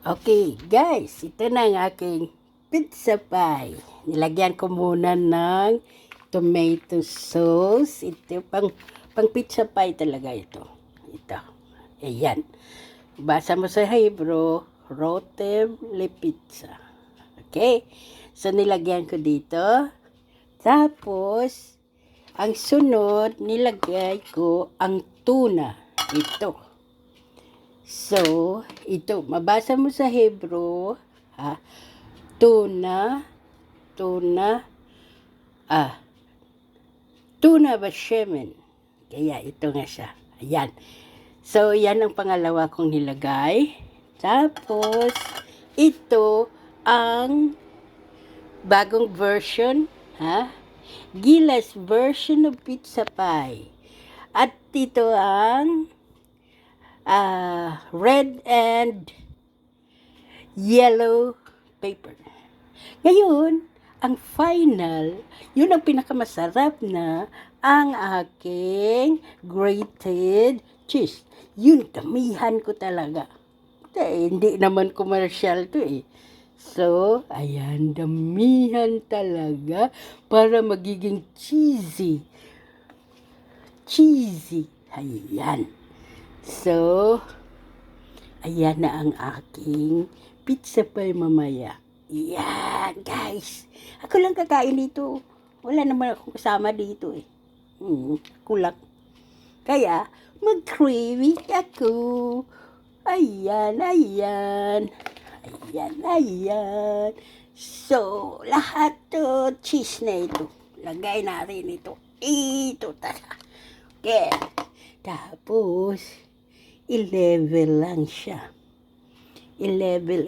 Okay, guys, ito na ang aking pizza pie. Nilagyan ko muna ng tomato sauce. Ito, pang pizza pie talaga ito. Ito. Ayan. Basa mo sa Hebrew, rotem le pizza. Okay? So, nilagyan ko dito. Tapos, ang sunod, nilagay ko ang tuna. Ito. So, ito, mabasa mo sa Hebrew, ha? Tuna bashemen. Kaya ito nga siya. Ayan. So, yan ang pangalawa kong nilagay. Tapos, ito ang bagong version, ha? Gilas version of pizza pie. At ito ang red and yellow paper. Ngayon, ang final, yun ang pinakamasarap na ang aking grated cheese. Yun, damihan ko talaga. Hindi naman commercial to eh. So, ayan, damihan talaga para magiging cheesy. Cheesy. Ayan. So, ayan na ang aking pizza pie mamaya. Yan, guys. Ako lang kakain dito. Wala naman akong kasama dito eh. Kulak. Kaya, mag-craving ako. Ayan. Ayan. So, lahat to cheese na ito. Lagay natin ito. Ito talaga. Okay. Tapos, i-level lang siya. I-level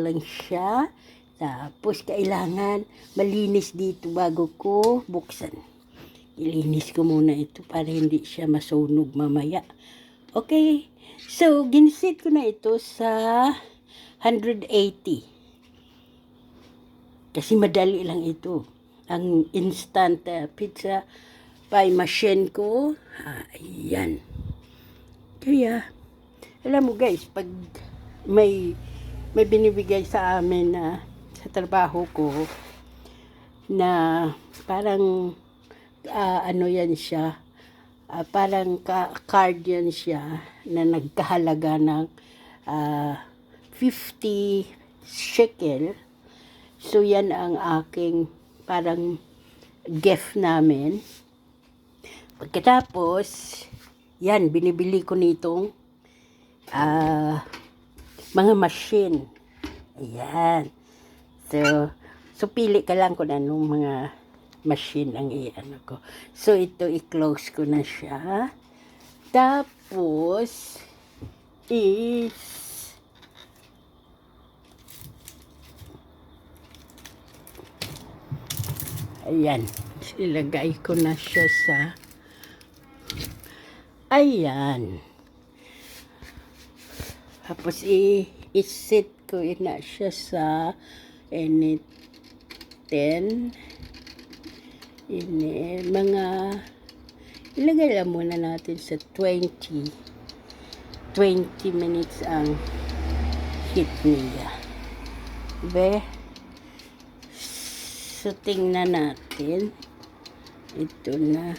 lang siya. Tapos, kailangan malinis dito bago ko buksan. Ilinis ko muna ito para hindi siya masunog mamaya. Okay. So, ginisit ko na ito sa 180. Kasi madali lang ito. Ang instant pizza pie machine ko. Ayan. Kaya, alam mo guys, pag may binibigay sa amin na sa trabaho ko na parang ano yan siya, parang card yan siya na nagkahalaga ng 50 shekel. So yan ang aking parang gift namin. Pagkatapos, yan, binibili ko nitong mga machine. Ayan. So pili ka lang kung anong mga machine ang i-ano ko. So, ito, i-close ko na siya. Tapos, ayan. Ilagay ko na siya sa ayan. Tapos i-set ko na siya sa mga ilagay lang muna natin sa 20 minutes ang heat niya. So tingnan natin. Ito na.